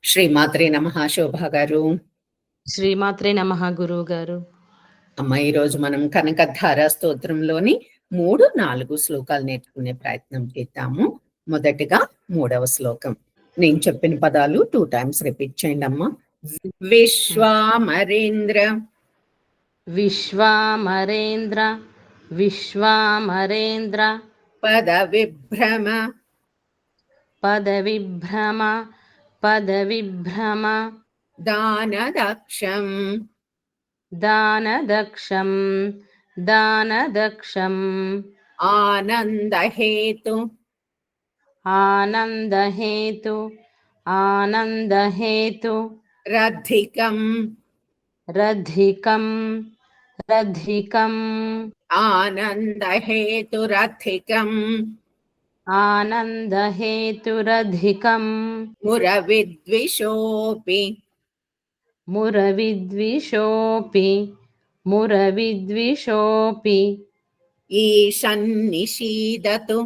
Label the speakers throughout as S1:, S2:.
S1: శ్రీమాత్రే నమః. శోభ గారు.
S2: శ్రీమాత్రే నమః గురువు గారు.
S1: అమ్మ, ఈరోజు మనం కనకధార స్తోత్రంలోని 3-4 శ్లోకాలు నేర్చుకునే ప్రయత్నం చేద్దాము. మొదటిగా 3వ శ్లోకం. నేను చెప్పిన పదాలు 2 times రిపీట్ చేయండి అమ్మా. విశ్వామరేంద్ర
S2: విశ్వామరేంద్ర విశ్వామరేంద్ర
S1: పదవిభ్రమ
S2: పదవిభ్రమ పదవిభ్రమ
S1: దానదక్షం
S2: దానదక్షం దానదక్షం
S1: ఆనందహేతు
S2: ఆనందహేతు ఆనందహేతు
S1: రధికం
S2: రధికం రధికం
S1: ఆనందహేతురధికం
S2: ఆనందహేతురధికం
S1: మురవిద్విషోపి
S2: మురవిద్విషోపి మురవిద్విషోపి
S1: ఈషన్నిషీదతు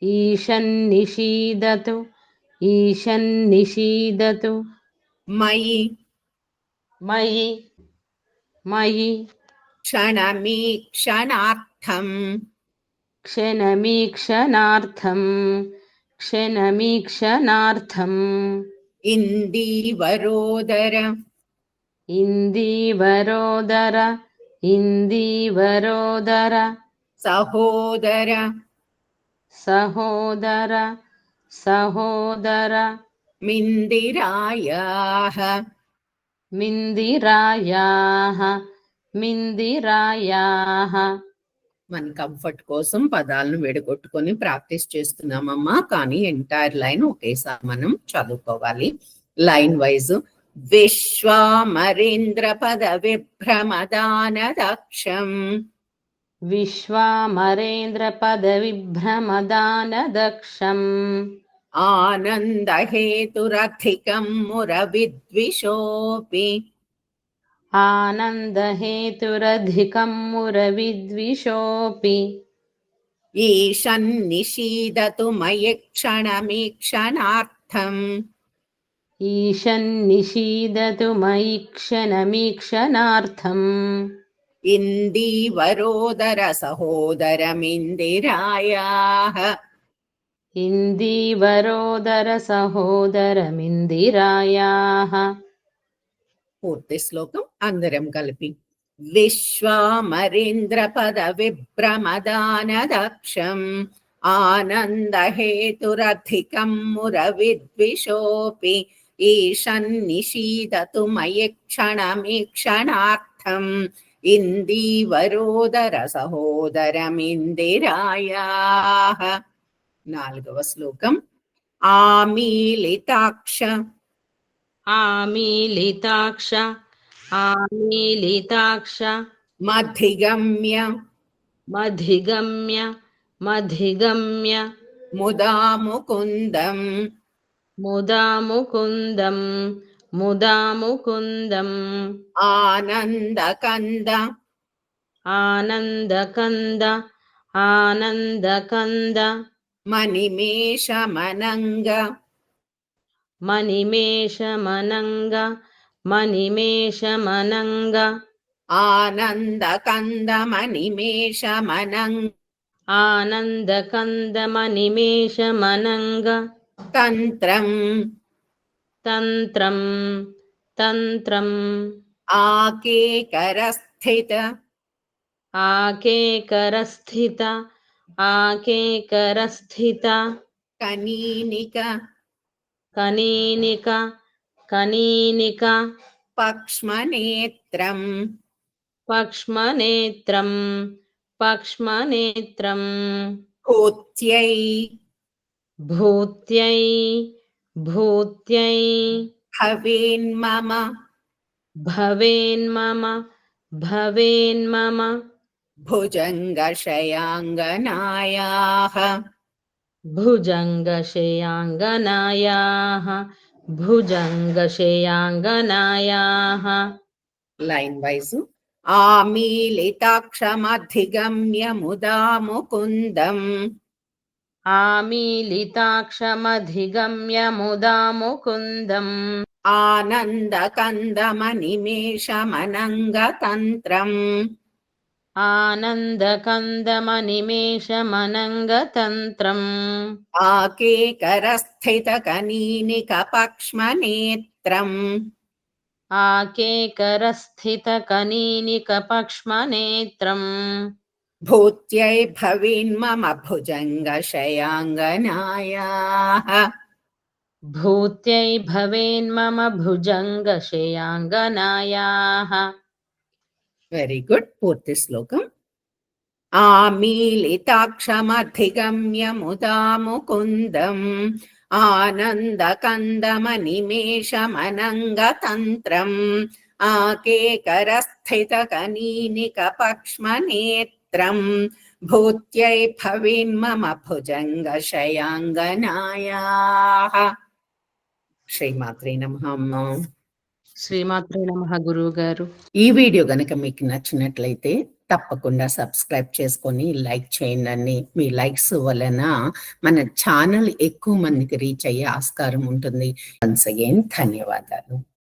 S2: ఈషన్నిషీదతు ఈషన్నిషీదతు
S1: మయి
S2: మయి మయి
S1: క్షణమీక్షణార్థం
S2: క్షణమీక్షణార్థం క్షణమీక్షణార్థం
S1: ఇందీవరోదర
S2: ఇందీవరోదర ఇందీవరోదర
S1: సహోదర
S2: సహోదర సహోదర
S1: మిందిరాయాః
S2: మిందిరాయాః మిందిరాయాః.
S1: మన కంఫర్ట్ కోసం పదాలను విడగొట్టుకొని ప్రాక్టీస్ చేస్తున్నామమ్మా. కానీ ఎంటైర్ లైన్ ఒకేసారి మనం చదువుకోవాలి. Line wise. విశ్వామరేంద్ర పద విభ్రమదానదక్షం
S2: విశ్వామరేంద్ర పదవిభ్రమదానదక్షం
S1: ఆనందహేతురధికం మురవిద్విషోపి
S2: ఆనందహేతురధికం మురవిద్విషోపి
S1: ఈషన్నిషీదతు మయి క్షణమీక్షణార్థం
S2: ఈషన్నిషీదతు మయి క్షణమీక్షణార్థం
S1: ఇందీవరోదర సహోదరమిందిరాయాః
S2: ఇందీవరోదర సహోదరమిందిరాయాః.
S1: పూర్తి శ్లోకం అందరం కలిపి. విశ్వామరేంద్ర పద విభ్రమదానదక్షం ఆనందహేతురధికం మురవిద్విషోపి ఈషన్నిషీదతు మయి క్షణమీక్షణార్థం ఇందీవరోదర సహోదరమిందిరాయాః. 4వ శ్లోకం. ఆమీలితాక్ష
S2: ఆమీలితాక్ష ఆమీలితాక్ష
S1: మధిగమ్య
S2: మధిగమ్య మధిగమ్య
S1: ముదాముకుందం
S2: ముదాముకుందం ముదాముకుందం
S1: ఆనందకంద
S2: ఆనందకంద ఆనందకంద
S1: మణిమేషమనంగ
S2: మణిమేషమనంగ మణిమేషమనంగ
S1: ఆనందకంద మణిమేషమనంగ
S2: ఆనందకంద మణిమేషమనంగ
S1: తంత్రం
S2: తంత్రం తంత్రం
S1: ఆకేకరస్థిత
S2: ఆకేకరస్థిత ఆకేకరస్థిత
S1: కనీనిక
S2: కనీనిక కనీనిక
S1: పక్ష్మనేత్రం
S2: పక్ష్మనేత్రం పక్ష్మనేత్రం
S1: భూత్యై
S2: భూత్యై భూత్యై
S1: భవేన్మమ
S2: భవేన్మమ భవేన్మమ
S1: భుజంగశయాంగనాయాః
S2: భుజంగశయాంగనాయాః భుజంగశయాంగనాయాః.
S1: Line wise. ఆమీలితాక్షమధిగమ్య ముదాముకుందం
S2: ఆమీలితాక్షమధిగమ్య ముదా ముకుందం
S1: ఆనందకందమనిమేషమనంగతంత్రం
S2: ఆనందకందమనిమేషమనంగతంత్రం
S1: ఆకేకరస్థితకనీనికపక్ష్మనేత్రం
S2: ఆకేకరస్థితకనీనికపక్ష్మనేత్రం
S1: భూత్యై భవేన్మమ భుజంగశయాంగనాయాః
S2: భూత్యై భవేన్మమ భుజంగశయాంగనాయాః.
S1: Very good. పూర్తి శ్లోకం. ఆమీలితాక్షమధిగమ్య ముదా ముకుందం ఆనందకందమనిమేషమనంగతంత్రం ఆకేకరస్థితకనీనికపక్ష్మనేత్రం భూత్యై భవేన్మమ భుజంగశయాంగనాయాః. శ్రీమాత్రే నమః.
S2: శ్రీమాత్రే నమః గురువు గారు.
S1: ఈ వీడియో గనక మీకు నచ్చినట్లయితే తప్పకుండా సబ్స్క్రైబ్ చేసుకొని లైక్ చేయండి. మీ లైక్స్ వలన మన ఛానల్ ఎక్కువ మందికి రీచ్ అయ్యే ఆస్కారం ఉంటుంది. వన్స్ అగైన్ ధన్యవాదాలు.